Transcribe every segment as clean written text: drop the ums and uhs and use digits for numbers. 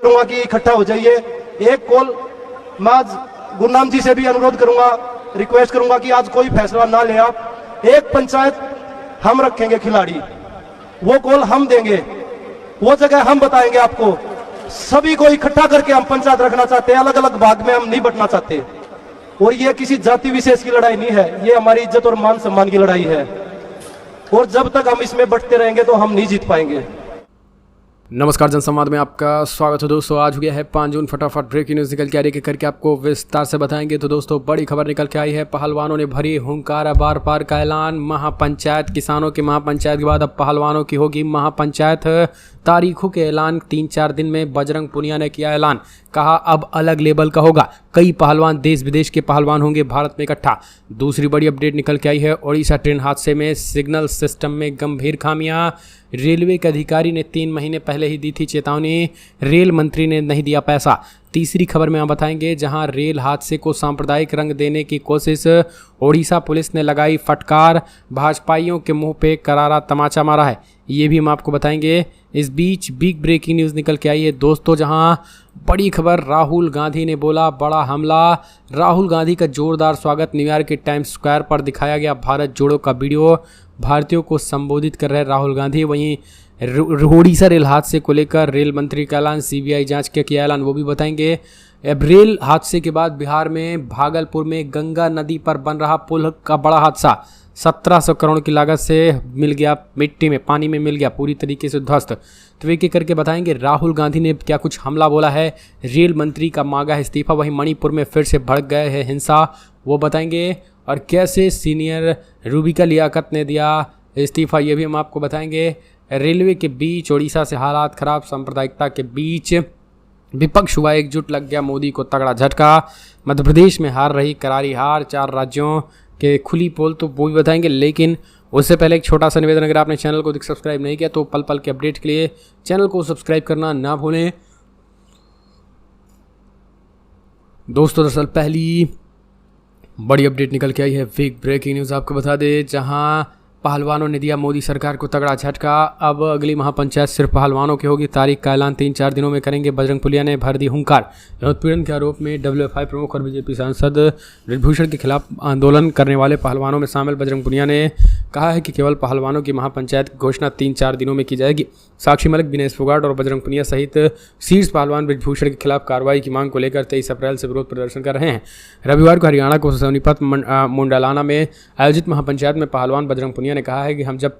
करूंगा कि इकट्ठा हो जाइए। एक कॉल मैं आज गुरनाम जी से भी अनुरोध करूंगा, रिक्वेस्ट करूंगा कि आज कोई फैसला ना ले आप। एक पंचायत हम रखेंगे खिलाड़ी, वो कॉल हम देंगे, वो जगह हम बताएंगे आपको। सभी को इकट्ठा करके हम पंचायत रखना चाहते हैं, अलग अलग भाग में हम नहीं बंटना चाहते। और ये किसी जाति विशेष की लड़ाई नहीं है, ये हमारी इज्जत और मान सम्मान की लड़ाई है। और जब तक हम इसमें बंटते रहेंगे तो हम नहीं जीत पाएंगे। नमस्कार, जनसंवाद में आपका स्वागत है दोस्तों। आज हो गया है 5 जून। फटाफट ब्रेकिंग न्यूज़ निकल के आ रही है करके आपको विस्तार से बताएंगे। तो दोस्तों बड़ी खबर निकल के आई है, पहलवानों ने भरी हुंकार, बार पार का ऐलान। महापंचायत, किसानों की महापंचायत के बाद अब पहलवानों की होगी महापंचायत। तारीखों के ऐलान 3-4 दिन में बजरंग पुनिया ने किया ऐलान, कहा अब अलग लेवल का होगा, कई पहलवान, देश विदेश के पहलवान होंगे भारत में इकट्ठा। दूसरी बड़ी अपडेट निकल के आई है, ओडिशा ट्रेन हादसे में सिग्नल सिस्टम में गंभीर खामियां। रेलवे के अधिकारी ने 3 महीने पहले ही दी थी चेतावनी, रेल मंत्री ने नहीं दिया पैसा। तीसरी खबर में हम बताएंगे, जहां रेल हादसे को सांप्रदायिक रंग देने की कोशिश, ओडिशा पुलिस ने लगाई फटकार, भाजपाइयों के मुंह पे करारा तमाचा मारा है, ये भी हम आपको बताएंगे। इस बीच बिग ब्रेकिंग न्यूज़ निकल के आई है दोस्तों, जहां बड़ी खबर, राहुल गांधी ने बोला बड़ा हमला। राहुल गांधी का जोरदार स्वागत, न्यूयॉर्क के टाइम्स स्क्वायर पर दिखाया गया भारत जोड़ो का वीडियो। भारतीयों को संबोधित कर रहे राहुल गांधी। वहीं ओडिशा रेल हादसे को लेकर रेल मंत्री का ऐलान, सीबीआई जांच का किया ऐलान, वो भी बताएंगे। अब रेल हादसे के बाद बिहार में भागलपुर में गंगा नदी पर बन रहा पुल का बड़ा हादसा, 1700 करोड़ की लागत से मिल गया मिट्टी में, पानी में मिल गया, पूरी तरीके से ध्वस्त। तो एक एक करके बताएंगे राहुल गांधी ने क्या कुछ हमला बोला है, रेल मंत्री का मांगा है इस्तीफा। वहीं मणिपुर में फिर से भड़क गए है हिंसा, वो बताएंगे। और कैसे सीनियर रूबिका लियाकत ने दिया इस्तीफा, ये भी हम आपको बताएंगे। रेलवे के बीच ओडिशा से हालात खराब, सांप्रदायिकता के बीच विपक्ष हुआ एकजुट, लग गया मोदी को तगड़ा झटका। मध्य प्रदेश में हार रही करारी हार, 4 राज्यों के खुली पोल, तो वो भी बताएंगे। लेकिन उससे पहले एक छोटा सा निवेदन, अगर आपने चैनल को सब्सक्राइब नहीं किया तो पल पल के अपडेट के लिए चैनल को सब्सक्राइब करना ना भूलें दोस्तों। दरअसल पहली बड़ी अपडेट निकल के आई है, बिग ब्रेकिंग न्यूज़ आपको बता दें, जहां पहलवानों ने दिया मोदी सरकार को तगड़ा झटका। अब अगली महापंचायत सिर्फ पहलवानों की होगी, तारीख का ऐलान 3-4 दिनों में करेंगे। बजरंग पुनिया ने भर दी हुंकार। उत्पीड़न के आरोप में डब्ल्यूएफआई प्रमुख और बीजेपी सांसद ब्रजभूषण के खिलाफ आंदोलन करने वाले पहलवानों में शामिल बजरंग पुनिया ने कहा है कि केवल पहलवानों की महापंचायत की घोषणा 3-4 दिनों में की जाएगी। साक्षी मलिक, विनेश फोगाट और बजरंग पुनिया सहित शीर्ष पहलवान ब्रजभूषण के खिलाफ कार्रवाई की मांग को लेकर 23 अप्रैल से विरोध प्रदर्शन कर रहे हैं। रविवार को हरियाणा को सोनीपत मुंडालाना में आयोजित महापंचायत में पहलवान बजरंग पुनिया ने कहा है कि हम जब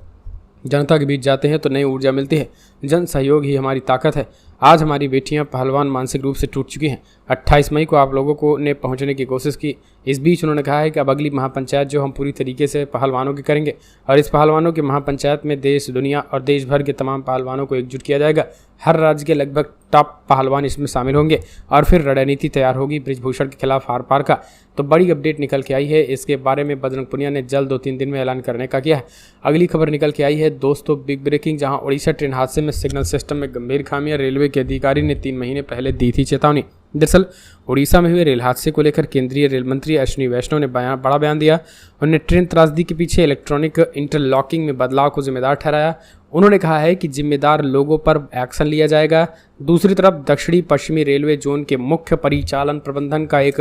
जनता के बीच जाते हैं तो नई ऊर्जा मिलती है, जन सहयोग ही हमारी ताकत है। आज हमारी बेटियां पहलवान मानसिक रूप से टूट चुकी हैं। 28 मई को आप लोगों ने पहुंचने की कोशिश की। इस बीच उन्होंने कहा है कि अब अगली महापंचायत जो हम पूरी तरीके से पहलवानों की करेंगे, और इस पहलवानों की महापंचायत में देश, दुनिया और देश भर के तमाम पहलवानों को एकजुट किया जाएगा। हर राज्य के लगभग टॉप पहलवान इसमें शामिल होंगे और फिर रणनीति तैयार होगी ब्रजभूषण के खिलाफ हार पार का। तो बड़ी अपडेट निकल के आई है, इसके बारे में बजरंग पुनिया ने जल्द 2-3 दिन में ऐलान करने का किया है। अगली खबर निकल के आई है दोस्तों, बिग ब्रेकिंग, जहां ओडिशा ट्रेन हादसे में सिग्नल सिस्टम में गंभीर खामियां, रेलवे के अधिकारी ने 3 महीने पहले दी थी चेतावनी। दरअसल ओडिशा में हुए रेल हादसे को लेकर केंद्रीय रेल मंत्री अश्विनी वैष्णव ने बड़ा बयान दिया। उन्होंने ट्रेन त्रासदी के पीछे इलेक्ट्रॉनिक इंटरलॉकिंग में बदलाव को जिम्मेदार ठहराया। उन्होंने कहा है कि जिम्मेदार लोगों पर एक्शन लिया जाएगा। दूसरी तरफ दक्षिणी पश्चिमी रेलवे जोन के मुख्य परिचालन प्रबंधन का एक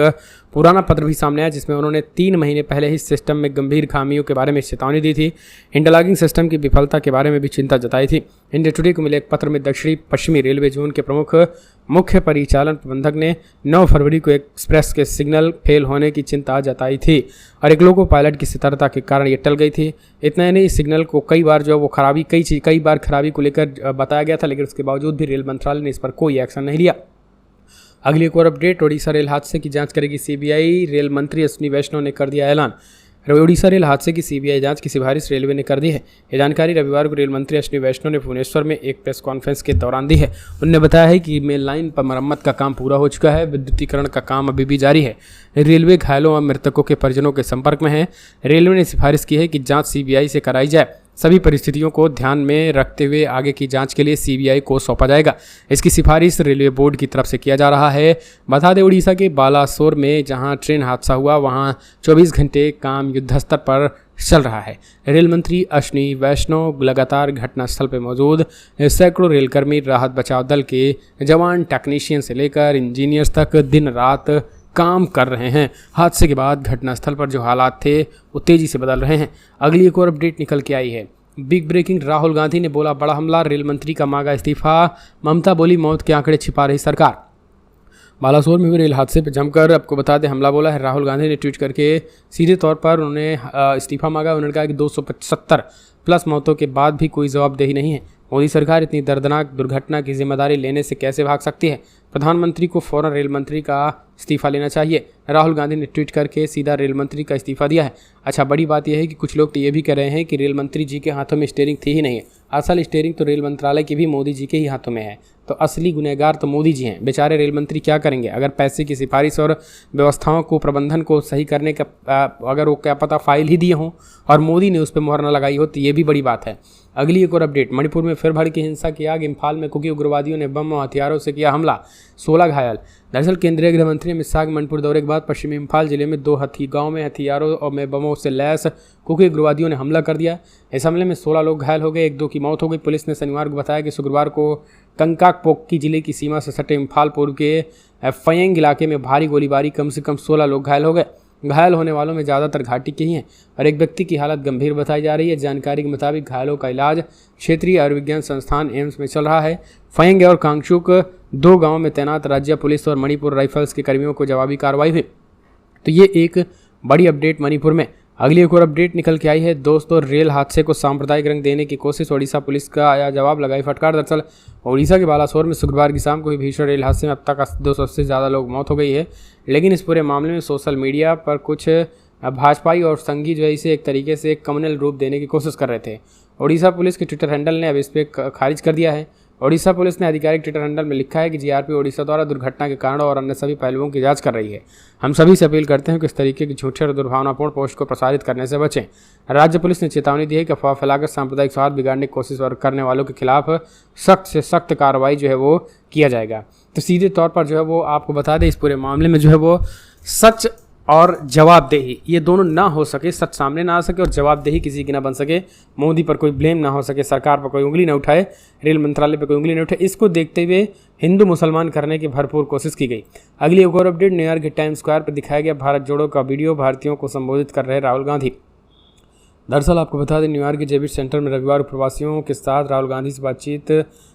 पुराना पत्र भी सामने आया, जिसमें उन्होंने 3 महीने पहले ही सिस्टम में गंभीर खामियों के बारे में चेतावनी दी थी। इंटरलॉकिंग सिस्टम की विफलता के बारे में भी चिंता जताई थी। इंडिया टुडे को मिले एक पत्र में दक्षिणी पश्चिमी रेलवे जोन के प्रमुख मुख्य परिचालन प्रबंधक ने 9 फरवरी को एक्सप्रेस के सिग्नल फेल होने की चिंता जताई थी और एक लोको पायलट की सतर्कता के कारण ये टल गई थी। इतना ही नहीं, सिग्नल को कई बार जो वो खराबी, कई बार खराबी को लेकर बताया गया था, लेकिन उसके बावजूद भी रेल मंत्रालय ने इस पर कोई एक्शन नहीं लिया। अगली एक और अपडेट, ओडिशा रेल हादसे की जांच करेगी सीबीआई, रेल मंत्री अश्विनी वैष्णव ने कर दिया ऐलान। ओडिशा रेल हादसे की सीबीआई जांच की सिफारिश रेलवे ने कर दी है। ये जानकारी रविवार को रेल मंत्री अश्विनी वैष्णव ने भुवनेश्वर में एक प्रेस कॉन्फ्रेंस के दौरान दी है। उन्होंने बताया है कि मेन लाइन पर मरम्मत का काम पूरा हो चुका है, विद्युतीकरण का काम अभी भी जारी है। रेलवे घायलों और मृतकों के परिजनों के संपर्क में है। रेलवे ने सिफारिश की है कि जांच सीबीआई से कराई जाए। सभी परिस्थितियों को ध्यान में रखते हुए आगे की जांच के लिए सीबीआई को सौंपा जाएगा। इसकी सिफारिश रेलवे बोर्ड की तरफ से किया जा रहा है। बता दें, उड़ीसा के बालासोर में जहां ट्रेन हादसा हुआ, वहां 24 घंटे काम युद्धस्तर पर चल रहा है। रेल मंत्री अश्विनी वैष्णव लगातार घटनास्थल पर मौजूद सैकड़ों रेलकर्मी, राहत बचाव दल के जवान, टेक्नीशियन से लेकर इंजीनियर्स तक दिन रात काम कर रहे हैं। हादसे के बाद घटनास्थल पर जो हालात थे वो तेजी से बदल रहे हैं। अगली एक और अपडेट निकल के आई है। बिग ब्रेकिंग, राहुल गांधी ने बोला बड़ा हमला, रेल मंत्री का मांगा इस्तीफा। ममता बोली मौत के आंकड़े छिपा रही सरकार। बालासोर में हुए रेल हादसे पर जमकर आपको बता दें हमला बोला है। राहुल गांधी ने ट्वीट करके सीधे तौर पर उन्होंने इस्तीफा मांगा। उन्होंने कहा कि 275 प्लस मौतों के बाद भी कोई जवाबदेही नहीं है। मोदी सरकार इतनी दर्दनाक दुर्घटना की जिम्मेदारी लेने से कैसे भाग सकती है? प्रधानमंत्री को फौरन रेल मंत्री का इस्तीफा लेना चाहिए। राहुल गांधी ने ट्वीट करके सीधा रेल मंत्री का इस्तीफा दिया है। अच्छा, बड़ी बात यह है कि कुछ लोग तो ये भी कह रहे हैं कि रेल मंत्री जी के हाथों में स्टीयरिंग थी ही नहीं है। असल स्टीयरिंग तो रेल मंत्रालय की भी मोदी जी के ही हाथों में है। तो असली गुनहगार तो मोदी जी हैं। बेचारे रेल मंत्री क्या करेंगे अगर पैसे की सिफारिश और व्यवस्थाओं को, प्रबंधन को सही करने का अगर वो क्या पता फाइल ही दिए हों और मोदी ने उस पर मुहर न लगाई हो, तो ये भी बड़ी बात है। अगली एक और अपडेट, मणिपुर में फिर भड़की हिंसा की आग। इम्फाल में कुकी उग्रवादियों ने बम और हथियारों से किया हमला, 16 घायल। दरअसल केंद्रीय गृह मंत्री अमित शाह के मणिपुर दौरे के बाद पश्चिमी इम्फाल जिले में 2 गांव में हथियारों और में बमों से लैस कुकी उग्रवादियों ने हमला कर दिया। इस हमले में 16 लोग घायल हो गए, 1-2 की मौत हो गई। पुलिस ने शनिवार को बताया कि शुक्रवार को कंकाकपोक्की जिले की सीमा से सटे इम्फाल पूर्व के फयेंग इलाके में भारी गोलीबारी, कम से कम 16 लोग घायल हो गए। घायल होने वालों में ज़्यादातर घाटी के ही हैं और एक व्यक्ति की हालत गंभीर बताई जा रही है। जानकारी के मुताबिक घायलों का इलाज क्षेत्रीय आयुर्विज्ञान संस्थान एम्स में चल रहा है। फयेंग और कांगचुक 2 गांवों में तैनात राज्य पुलिस और मणिपुर राइफल्स के कर्मियों को जवाबी कार्रवाई हुई। तो ये एक बड़ी अपडेट मणिपुर में। अगली एक और अपडेट निकल के आई है दोस्तों, रेल हादसे को सांप्रदायिक रंग देने की कोशिश, ओडिशा पुलिस का आया जवाब, लगाई फटकार। दरअसल ओडिशा के बालासोर में शुक्रवार की शाम को हुई भीषण रेल हादसे में अब तक 280 से ज़्यादा लोग मौत हो गई है। लेकिन इस पूरे मामले में सोशल मीडिया पर कुछ भाजपाई और संघी जो है इसे एक तरीके से एक कम्युनल रूप देने की कोशिश कर रहे थे। ओडिशा पुलिस के ट्विटर हैंडल ने अब इस पर खारिज कर दिया है। ओडिशा पुलिस ने आधिकारिक ट्विटर हैंडल में लिखा है कि जीआरपी ओडिशा द्वारा दुर्घटना के कारण और अन्य सभी पहलुओं की जांच कर रही है। हम सभी से अपील करते हैं कि इस तरीके की झूठे और दुर्भावनापूर्ण पोस्ट को प्रसारित करने से बचें। राज्य पुलिस ने चेतावनी दी है कि अफवाह फैलाकर सांप्रदायिक सौहार्द बिगाड़ने की कोशिश करने वालों के खिलाफ सख्त से सख्त कार्रवाई जो है वो किया जाएगा। तो सीधे तौर पर जो है वो आपको बता दें इस पूरे मामले में जो है वो सच और जवाबदेही ये दोनों ना हो सके, सच सामने ना आ सके और जवाबदेही किसी की ना बन सके, मोदी पर कोई ब्लेम ना हो सके, सरकार पर कोई उंगली ना उठाए, रेल मंत्रालय पर कोई उंगली ना उठाए, इसको देखते हुए हिंदू मुसलमान करने की भरपूर कोशिश की गई। अगली एक और अपडेट, न्यूयॉर्क के टाइम्स स्क्वायर पर दिखाया गया भारत जोड़ो का वीडियो, भारतीयों को संबोधित कर रहे राहुल गांधी। दरअसल आपको बता दें न्यूयॉर्क के जेविट सेंटर में रविवार प्रवासियों के साथ राहुल गांधी से बातचीत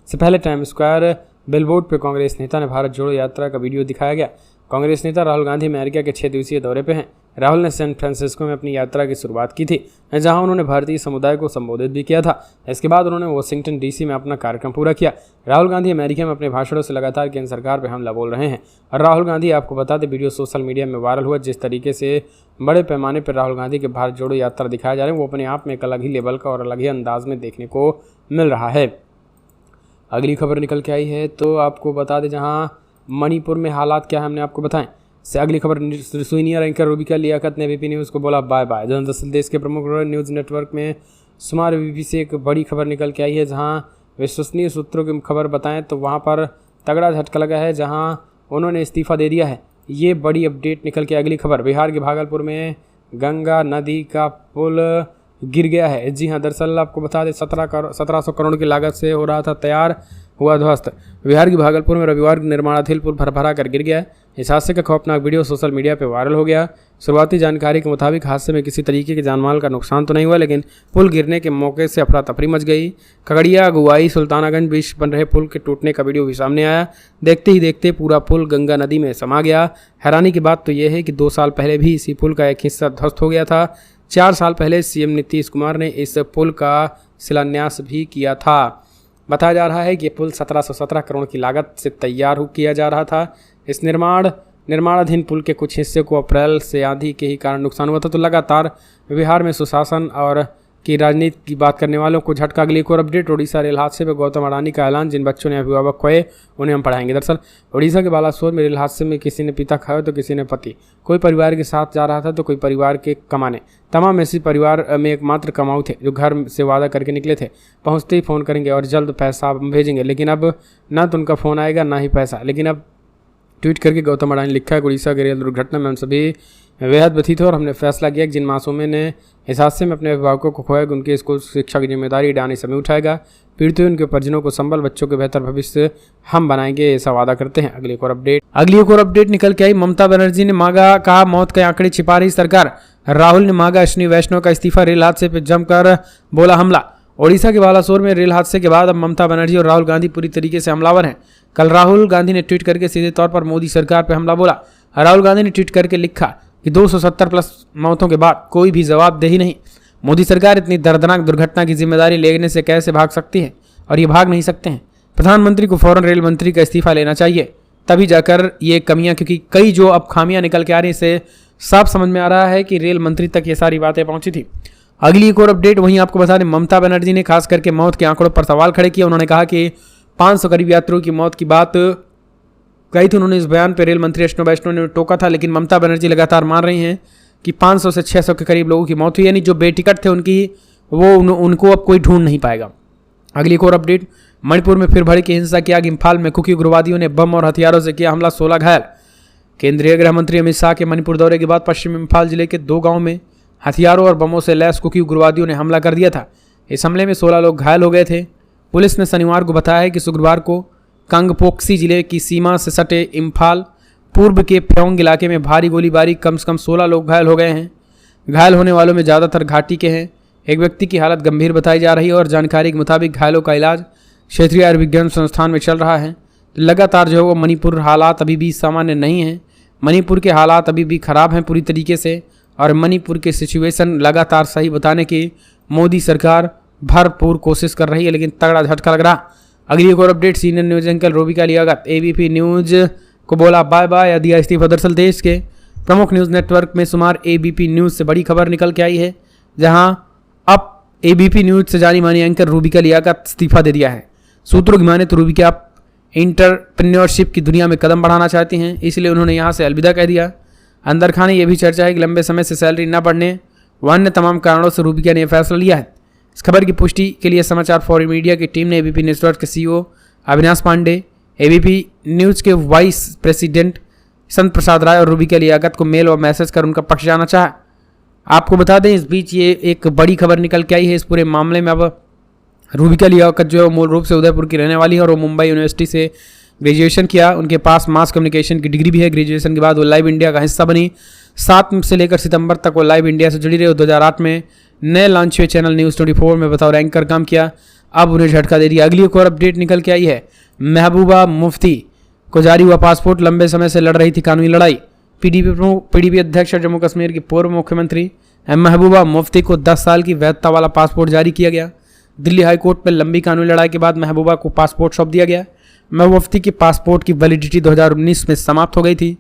से पहले टाइम्स स्क्वायर बिलबोर्ड पर कांग्रेस नेता ने भारत जोड़ो यात्रा का वीडियो दिखाया गया। कांग्रेस नेता राहुल गांधी अमेरिका के 6 दिवसीय दौरे पे हैं। राहुल ने सैन फ्रांसिस्को में अपनी यात्रा की शुरुआत की थी, जहां उन्होंने भारतीय समुदाय को संबोधित भी किया था। इसके बाद उन्होंने वाशिंगटन डीसी में अपना कार्यक्रम पूरा किया। राहुल गांधी अमेरिका में अपने भाषणों से लगातार केंद्र सरकार पर हमला बोल रहे हैं। और राहुल गांधी आपको बता दें वीडियो सोशल मीडिया में वायरल हुआ। जिस तरीके से बड़े पैमाने पर राहुल गांधी के भारत जोड़ो यात्रा दिखाया जा रहा है वो अपने आप में एक अलग ही लेवल का और अलग ही अंदाज में देखने को मिल रहा है। अगली खबर निकल के आई है तो आपको बता दें जहां मणिपुर में हालात क्या है हमने आपको बताएं। से अगली खबर, सीनियर एंकर रूबिका लियाकत ने एबीपी न्यूज़ को बोला बाय बाय। दरअसल देश के प्रमुख न्यूज़ नेटवर्क में शुमार एबीपी से एक बड़ी खबर निकल के आई है जहां विश्वसनीय सूत्रों की खबर बताएं तो वहां पर तगड़ा झटका लगा है जहां उन्होंने इस्तीफा दे दिया है। ये बड़ी अपडेट निकल के अगली खबर, बिहार के भागलपुर में गंगा नदी का पुल गिर गया है। जी हाँ, दरअसल आपको बता दें 1700 करोड़ की लागत से हो रहा था तैयार, हुआ ध्वस्त। बिहार के भागलपुर में रविवार को निर्माणाधीन पुल भरभरा कर गिर गया। इस हादसे का खौफनाक वीडियो सोशल मीडिया पर वायरल हो गया। शुरुआती जानकारी के मुताबिक हादसे में किसी तरीके के जानमाल का नुकसान तो नहीं हुआ, लेकिन पुल गिरने के मौके से अफरा तफरी मच गई। खगड़िया गुवाई सुल्तानागंज बीच बन रहे पुल के टूटने का वीडियो भी सामने आया। देखते ही देखते पूरा पुल गंगा नदी में समा गया। हैरानी की बात तो यह है कि 2 साल पहले भी इसी पुल का एक हिस्सा ध्वस्त हो गया था। 4 साल पहले सीएम नीतीश कुमार ने इस पुल का शिलान्यास भी किया था। बताया जा रहा है कि पुल 1717 करोड़ की लागत से तैयार किया जा रहा था। इस निर्माणाधीन पुल के कुछ हिस्से को अप्रैल से आंधी के ही कारण नुकसान हुआ था। तो लगातार बिहार में सुशासन और की राजनीति की बात करने वालों को झटका। अगली एक और अपडेट, ओडिशा रेल हादसे पर गौतम अडानी का ऐलान, जिन बच्चों ने अभिभावक खोए उन्हें हम पढ़ाएंगे। दरअसल ओडिशा के बालासोर में रेल हादसे में किसी ने पिता खोया तो किसी ने पति। कोई परिवार के साथ जा रहा था तो कोई परिवार के कमाने। तमाम ऐसी परिवार में एकमात्र कमाऊ थे जो घर से वादा करके निकले थे पहुँचते ही फ़ोन करेंगे और जल्द पैसा भेजेंगे, लेकिन अब ना तो उनका फ़ोन आएगा ना ही पैसा। लेकिन अब ट्वीट करके गौतम अडानी ने लिखा है, उड़ीसा की रेल दुर्घटना में हम सभी बेहद व्यथित हैं और हमने फैसला किया कि जिन मासूमों ने इस हादसे में अपने अभिभावकों को खोया, उनके स्कूल शिक्षा की जिम्मेदारी अडानी समय उठाएगा। पीड़ित हुए उनके परिजनों को संबल, बच्चों के बेहतर भविष्य हम बनाएंगे, ऐसा वादा करते हैं। अगली एक और अपडेट निकल के आई। ममता बनर्जी ने मांगा, कहा मौत के आंकड़े छिपा रही सरकार। राहुल ने मांगा अश्विनी वैष्णव का इस्तीफा, रेल हादसे पर जमकर बोला हमला। ओडिशा के बालासोर में रेल हादसे के बाद अब ममता बनर्जी और राहुल गांधी पूरी तरीके से हमलावर हैं। कल राहुल गांधी ने ट्वीट करके सीधे तौर पर मोदी सरकार पर हमला बोला। राहुल गांधी ने ट्वीट करके लिखा कि 270 प्लस मौतों के बाद कोई भी जवाबदेही नहीं। मोदी सरकार इतनी दर्दनाक दुर्घटना की जिम्मेदारी लेने से कैसे भाग सकती है, और ये भाग नहीं सकते हैं। प्रधानमंत्री को फौरन रेल मंत्री का इस्तीफा लेना चाहिए, तभी जाकर ये कमियां, क्योंकि कई जो अब खामियां निकल के आ रही, इससे साफ समझ में आ रहा है कि रेल मंत्री तक ये सारी बातें पहुंची थी। अगली एक और अपडेट वहीं आपको बता दें, ममता बनर्जी ने खास करके मौत के आंकड़ों पर सवाल खड़े किए। उन्होंने कहा कि 500 करीब यात्रियों की मौत की बात कही थी उन्होंने। इस बयान पर रेल मंत्री अश्विनी वैष्णव ने टोका था, लेकिन ममता बनर्जी लगातार मान रही हैं कि 500 से 600 के करीब लोगों की मौत हुई, यानी जो बेटिकट थे उनको अब कोई ढूंढ नहीं पाएगा। अगली एक और अपडेट, मणिपुर में फिर भड़की हिंसा की आग। इम्फाल में कुकी उग्रवादियों ने बम और हथियारों से किया हमला, 16 घायल। केंद्रीय गृह मंत्री अमित शाह के मणिपुर दौरे के बाद पश्चिम इम्फाल जिले के 2 गांवों में हथियारों और बमों से लैस कुकी उग्रवादियों ने हमला कर दिया था। इस हमले में 16 लोग घायल हो गए थे। पुलिस ने शनिवार को बताया है कि शुक्रवार को कांगपोक्सी जिले की सीमा से सटे इम्फाल पूर्व के प्योंग इलाके में भारी गोलीबारी, कम से कम 16 लोग घायल हो गए हैं। घायल होने वालों में ज़्यादातर घाटी के हैं। एक व्यक्ति की हालत गंभीर बताई जा रही है और जानकारी के मुताबिक घायलों का इलाज क्षेत्रीय आयुर्विज्ञान संस्थान में चल रहा है। लगातार जो है वो मणिपुर हालात अभी भी सामान्य नहीं हैं। मणिपुर के हालात अभी भी खराब हैं पूरी तरीके से, और मणिपुर के सिचुएशन लगातार सही बताने की मोदी सरकार भरपूर कोशिश कर रही है, लेकिन तगड़ा झटका लग रहा। अगली एक और update, senior news anchor Rubika Liaquat ABP news को बोला बाय बाय, दिया इस्तीफा। दरअसल देश के प्रमुख न्यूज़ नेटवर्क में शुमार एबीपी न्यूज़ से बड़ी खबर निकल के आई है, जहां अब एबीपी न्यूज़ से जानी मानी एंकर रूबिका लियाकत इस्तीफा दे दिया है। सूत्रों की माने तो रूबिका इंटरप्रेन्योरशिप की दुनिया में कदम बढ़ाना चाहती हैं, इसलिए उन्होंने यहाँ से अलविदा कह दिया। अंदर खाने ये भी चर्चा है कि लंबे समय से सैलरी न बढ़ने व अन्य तमाम कारणों से रूबिका ने यह फैसला लिया है। इस खबर की पुष्टि के लिए समाचार फॉर मीडिया की टीम ने एबीपी नेटवर्क के CEO Avinash Pande, ABP news के वाइस प्रेसिडेंट संत प्रसाद राय और रूबिका लियाकत को मेल और मैसेज कर उनका पक्ष जाना चाहा। आपको बता दें, इस बीच ये एक बड़ी खबर निकल के आई है इस पूरे मामले में। अब रूबिका लियाकत जो है मूल रूप से उदयपुर की रहने वाली है और वो मुंबई यूनिवर्सिटी से ग्रेजुएशन किया। उनके पास मास कम्युनिकेशन की डिग्री भी है। ग्रेजुएशन के बाद वो लाइव इंडिया का हिस्सा बनी। 7 से लेकर सितंबर तक वो लाइव इंडिया से जुड़ी रही। 2008 में नए लॉन्च हुए चैनल न्यूज़ 24 में बतौर एंकर काम किया। अब उन्हें झटका दे दिया। अगली एक और अपडेट निकल के आई है, महबूबा मुफ्ती को जारी हुआ पासपोर्ट। लंबे समय से लड़ रही थी कानूनी लड़ाई। पीडीपी अध्यक्ष और जम्मू कश्मीर की पूर्व मुख्यमंत्री महबूबा मुफ्ती को 10 साल की वैधता वाला पासपोर्ट जारी किया गया। दिल्ली हाईकोर्ट में लंबी कानूनी लड़ाई के बाद महबूबा को पासपोर्ट सौंप दिया गया। मुफ्ती की पासपोर्ट की वैलिडिटी 2019 में समाप्त हो गई थी।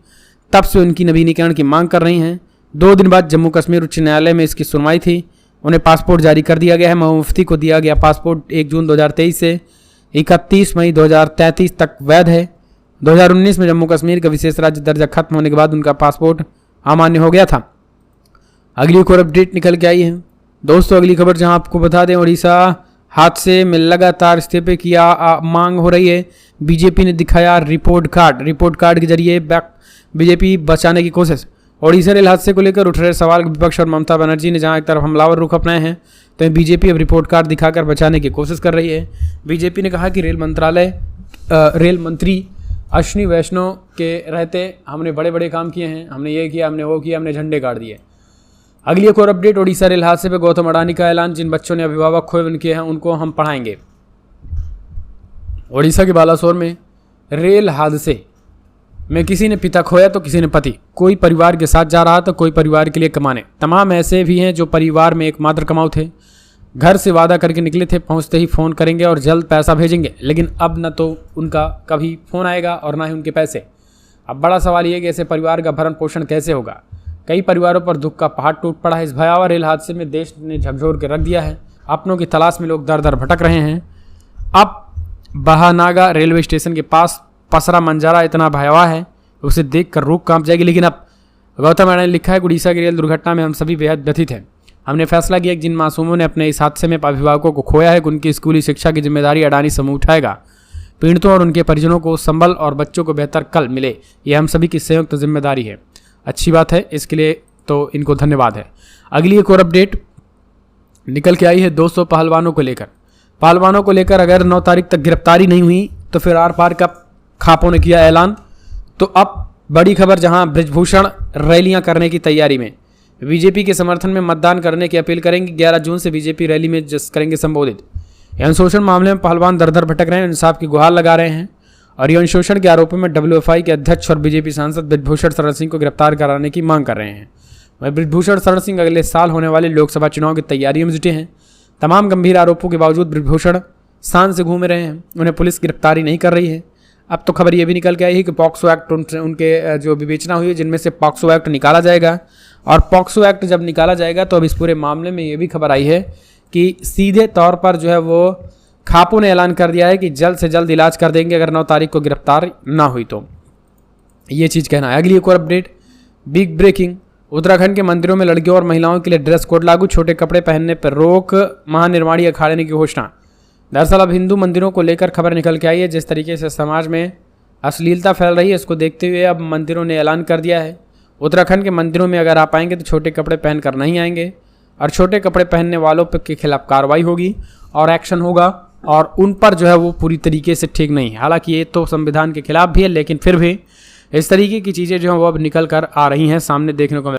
तब से उनकी नवीनीकरण की मांग कर रही हैं। 2 दिन बाद जम्मू कश्मीर उच्च न्यायालय में इसकी सुनवाई थी। उन्हें पासपोर्ट जारी कर दिया गया है। मुफ्ती को दिया गया पासपोर्ट 1 जून 2023 से 31 मई 2033 तक वैध है। 2019 में जम्मू कश्मीर का विशेष राज्य दर्जा खत्म होने के बाद उनका पासपोर्ट अमान्य हो गया था। अगली एक और अपडेट निकल के आई है दोस्तों। अगली खबर जहां आपको बता दें, उड़ीसा हादसे में लगातार इस्तीफे की मांग हो रही है। बीजेपी ने दिखाया रिपोर्ट कार्ड के जरिए बीजेपी बचाने की कोशिश। ओडिशा रेल हादसे को लेकर उठ रहे सवाल विपक्ष और ममता बनर्जी ने जहां एक तरफ हमलावर रुख अपनाए हैं, तो बीजेपी अब रिपोर्ट कार्ड दिखाकर बचाने की कोशिश कर रही है। बीजेपी ने कहा कि रेल मंत्री अश्विनी वैष्णव के रहते हमने बड़े बड़े काम किए हैं, हमने ये किया, हमने वो किया, हमने झंडे गाड़ दिए। अगली एक और अपडेट, ओडिशा रेल हादसे पर गौतम अडानी का ऐलान। जिन बच्चों ने अभिभावक खोए उनके हैं उनको हम पढ़ाएंगे। ओडिशा के बालासोर में रेल हादसे में किसी ने पिता खोया तो किसी ने पति। कोई परिवार के साथ जा रहा तो कोई परिवार के लिए कमाने। तमाम ऐसे भी हैं जो परिवार में एकमात्र कमाऊ थे। घर से वादा करके निकले थे पहुंचते ही फ़ोन करेंगे और जल्द पैसा भेजेंगे, लेकिन अब न तो उनका कभी फ़ोन आएगा और ना ही उनके पैसे। अब बड़ा सवाल ये कि ऐसे परिवार का भरण पोषण कैसे होगा। कई परिवारों पर दुख का पहाड़ टूट पड़ा है। इस भयावह रेल हादसे में देश ने झकझोर के रख दिया है। अपनों की तलाश में लोग दर दर भटक रहे हैं। अब बहानागा रेलवे स्टेशन के पास पसरा मंजरा इतना भयावह है उसे देखकर रूह कांप जाएगी। लेकिन अब गौतम अडानी ने लिखा है, उड़ीसा की रेल दुर्घटना में हम सभी बेहद व्यथित हैं। हमने फैसला किया कि जिन मासूमों ने अपने इस हादसे में अभिभावकों को खोया है उनकी स्कूली शिक्षा की जिम्मेदारी अडानी समूह उठाएगा। पीड़ितों और उनके परिजनों को संबल और बच्चों को बेहतर कल मिले, यह हम सभी की संयुक्त जिम्मेदारी है। अच्छी बात है, इसके लिए तो इनको धन्यवाद है। अगली एक और अपडेट निकल के आई है दोस्तों पहलवानों को लेकर। पहलवानों को लेकर अगर 9 तारीख तक गिरफ्तारी नहीं हुई तो फिर आर पार का खापों ने किया ऐलान। तो अब बड़ी खबर, जहां बृजभूषण रैलियां करने की तैयारी में, बीजेपी के समर्थन में मतदान करने की अपील करेंगे। 11 जून से बीजेपी रैली में करेंगे संबोधित। यौन शोषण मामले में पहलवान दर दर भटक रहे हैं, इंसाफ की गुहार लगा रहे हैं और यौन शोषण के आरोपों में WFI के अध्यक्ष और बीजेपी सांसद बृजभूषण शरण सिंह को गिरफ्तार कराने की मांग कर रहे हैं। वह बृजभूषण शरण सिंह अगले साल होने वाले लोकसभा चुनाव की तैयारियों में जुटे हैं। तमाम गंभीर आरोपों के बावजूद बृजभूषण शान से घूम रहे हैं, उन्हें पुलिस गिरफ्तारी नहीं कर रही है। अब तो खबर ये भी निकल के आई है कि पॉक्सो एक्ट उनके जो विवेचना हुई है, जिनमें से पॉक्सो एक्ट निकाला जाएगा। और पॉक्सो एक्ट जब निकाला जाएगा तो अब इस पूरे मामले में ये भी खबर आई है कि सीधे तौर पर जो है वो खापों ने ऐलान कर दिया है कि जल्द से जल्द इलाज कर देंगे अगर 9 तारीख को गिरफ्तार ना हुई तो। ये चीज़ कहना है। अगली एक और अपडेट, बिग ब्रेकिंग, उत्तराखंड के मंदिरों में लड़कियों और महिलाओं के लिए ड्रेस कोड लागू, छोटे कपड़े पहनने पर रोक, महानिर्माणी अखाड़े की घोषणा। दरअसल अब हिंदू मंदिरों को लेकर खबर निकल के आई है। जिस तरीके से समाज में अश्लीलता फैल रही है, इसको देखते हुए अब मंदिरों ने ऐलान कर दिया है, उत्तराखंड के मंदिरों में अगर आप आएंगे तो छोटे कपड़े पहनकर नहीं आएंगे और छोटे कपड़े पहनने वालों के खिलाफ कार्रवाई होगी और एक्शन होगा और उन पर जो है वो पूरी तरीके से ठीक नहीं है। हालांकि ये तो संविधान के खिलाफ भी है, लेकिन फिर भी इस तरीके की चीज़ें जो है वो अब निकल कर आ रही हैं, सामने देखने को